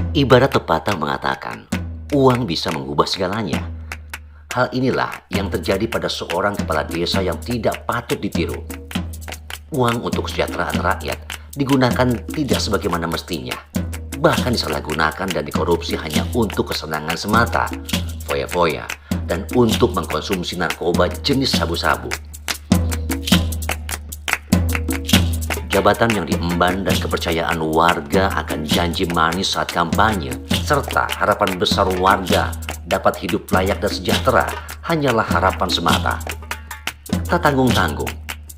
Ibarat pepatah mengatakan, uang bisa mengubah segalanya. Hal inilah yang terjadi pada seorang kepala desa yang tidak patut ditiru. Uang untuk kesejahteraan rakyat digunakan tidak sebagaimana mestinya. Bahkan disalahgunakan dan dikorupsi hanya untuk kesenangan semata, foya-foya, dan untuk mengkonsumsi narkoba jenis sabu-sabu. Jabatan yang diemban dan kepercayaan warga akan janji manis saat kampanye, serta harapan besar warga dapat hidup layak dan sejahtera hanyalah harapan semata. Tak tanggung-tanggung,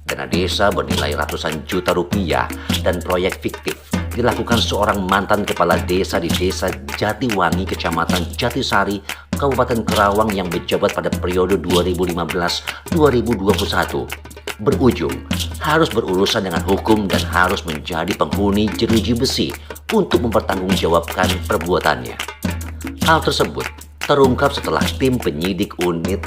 dana desa bernilai ratusan juta rupiah dan proyek fiktif dilakukan seorang mantan kepala desa di desa Jatiwangi, Kecamatan Jatisari, Kabupaten Kerawang yang menjabat pada periode 2015-2021. Berujung harus berurusan dengan hukum dan harus menjadi penghuni jeruji besi untuk mempertanggungjawabkan perbuatannya. Hal tersebut terungkap setelah tim penyidik unit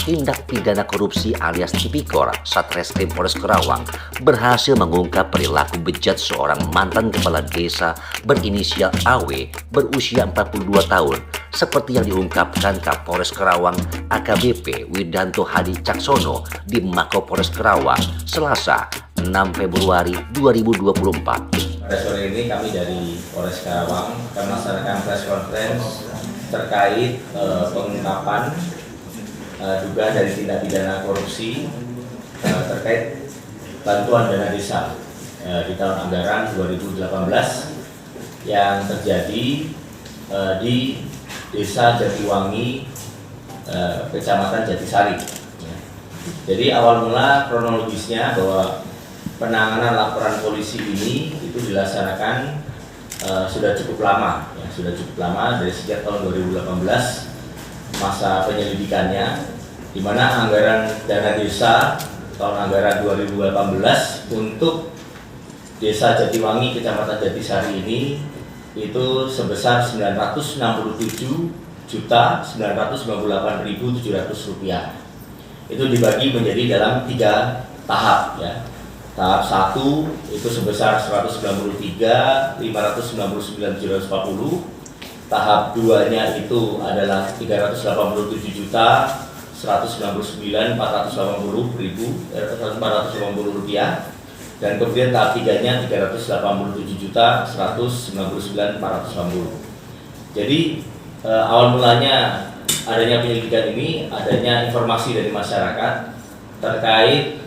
tindak pidana korupsi alias Tipikor Satreskrim Polres Kerawang berhasil mengungkap perilaku bejat seorang mantan kepala desa berinisial AW berusia 42 tahun seperti yang diungkapkan Kapolres Kerawang AKBP Widanto Hadi Caksono di Mako Polres Kerawang Selasa 6 Februari 2024. Pada sore ini kami dari Polres Kerawang akan melaksanakan press conference terkait pengungkapan dugaan dari tindak pidana korupsi terkait bantuan dana desa di tahun anggaran 2018 yang terjadi di Desa Jatiwangi, Kecamatan Jatisari. Jadi awal mula kronologisnya bahwa penanganan laporan polisi ini itu dilaksanakan sudah cukup lama, dari sejak tahun 2018 masa penyelidikannya, di mana anggaran dana desa tahun anggaran 2018 untuk Desa Jatiwangi, Kecamatan Jatisari ini itu sebesar Rp960.998.700. Itu dibagi menjadi dalam 3 tahap ya. Tahap 1 itu sebesar 193.599.740. Tahap 2-nya itu adalah 389.480.480 rupiah, dan kemudian tahap 3-nya 387.199.480. Jadi awal mulanya adanya penyelidikan ini, adanya informasi dari masyarakat terkait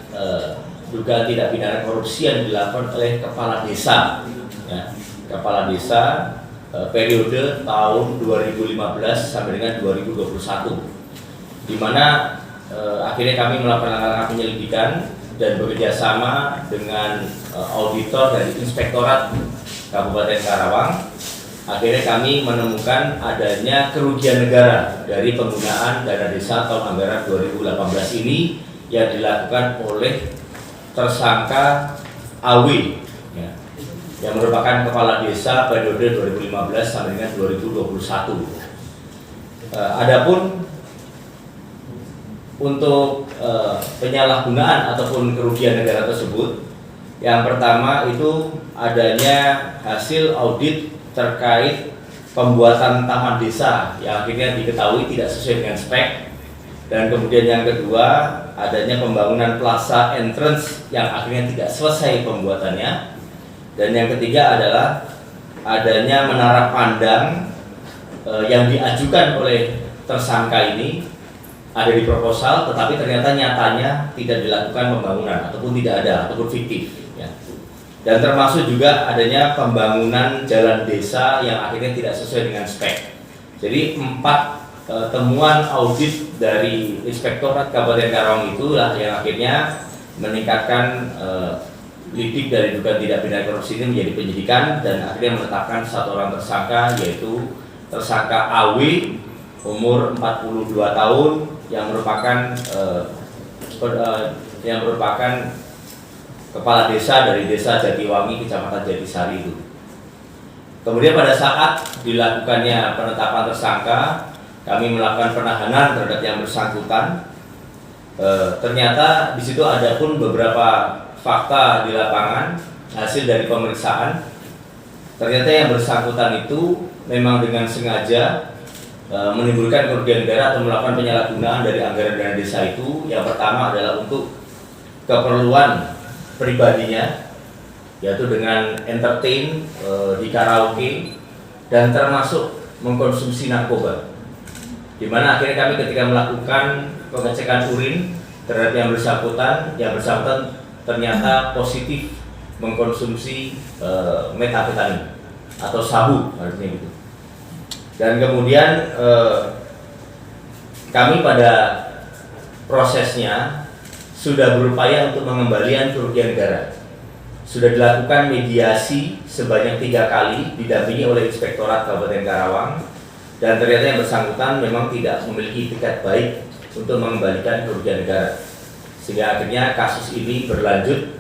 dugaan tindak pidana korupsi yang dilakukan oleh kepala desa, ya, kepala desa periode tahun 2015 sampai dengan 2021, di mana akhirnya kami melakukan langkah penyelidikan dan bekerja sama dengan auditor dari Inspektorat Kabupaten Karawang. Akhirnya kami menemukan adanya kerugian negara dari penggunaan dana desa tahun anggaran 2018 ini yang dilakukan oleh tersangka AW, ya, yang merupakan kepala desa periode 2015 sampai dengan 2021. Adapun untuk penyalahgunaan ataupun kerugian negara tersebut, yang pertama itu adanya hasil audit terkait pembuatan taman desa yang akhirnya diketahui tidak sesuai dengan spek, dan kemudian yang kedua adanya pembangunan plaza entrance yang akhirnya tidak selesai pembuatannya, dan yang ketiga adalah adanya menara pandang yang diajukan oleh tersangka ini ada di proposal, tetapi ternyata nyatanya tidak dilakukan pembangunan ataupun tidak ada ataupun fiktif, ya. Dan termasuk juga adanya pembangunan jalan desa yang akhirnya tidak sesuai dengan spek. Jadi 4 temuan audit dari Inspektorat Kabupaten Karawang itulah yang akhirnya meningkatkan lidik dari dugaan tindak pidana korupsi ini menjadi penyidikan, dan akhirnya menetapkan 1 orang tersangka, yaitu tersangka AW umur 42 tahun yang merupakan kepala desa dari Desa Jatiwangi, Kecamatan Jatisari itu. Kemudian pada saat dilakukannya penetapan tersangka, kami melakukan penahanan terhadap yang bersangkutan. Ternyata di situ ada pun beberapa fakta di lapangan hasil dari pemeriksaan ternyata yang bersangkutan itu memang dengan sengaja menimbulkan kerugian negara atau melakukan penyalahgunaan dari anggaran dana desa itu. Yang pertama adalah untuk keperluan pribadinya, yaitu dengan entertain di karaoke dan termasuk mengkonsumsi narkoba, di mana akhirnya kami ketika melakukan pengecekan urin terhadap yang bersangkutan ternyata positif mengkonsumsi metafetamin atau sabu artinya gitu. Dan kemudian kami pada prosesnya sudah berupaya untuk mengembalikan kerugian negara. Sudah dilakukan mediasi sebanyak 3 kali didampingi oleh Inspektorat Kabupaten Karawang, dan ternyata yang bersangkutan memang tidak memiliki itikat baik untuk mengembalikan kerugian negara. Sehingga akhirnya kasus ini berlanjut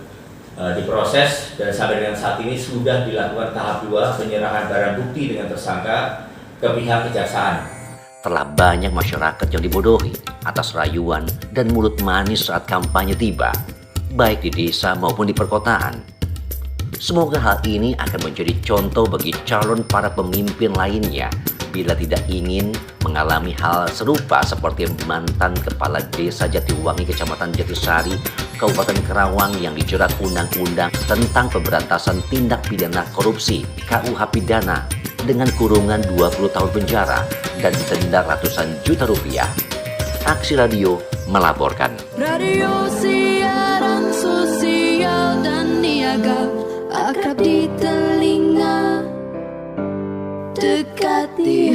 diproses, dan sampai dengan saat ini sudah dilakukan tahap 2 penyerahan barang bukti dengan tersangka ke pihak kejaksaan. Telah banyak masyarakat yang dibodohi atas rayuan dan mulut manis saat kampanye tiba, baik di desa maupun di perkotaan. Semoga hal ini akan menjadi contoh bagi calon para pemimpin lainnya bila tidak ingin mengalami hal serupa seperti mantan Kepala Desa Jatiwangi, Kecamatan Jatisari, Kabupaten Karawang yang dijerat Undang-Undang tentang Pemberantasan Tindak Pidana Korupsi KUH Pidana dengan kurungan 20 tahun penjara dan didenda ratusan juta rupiah. Aksi Radio melaporkan. Radio siaran sosial dan niaga, akrab di telinga, dekat di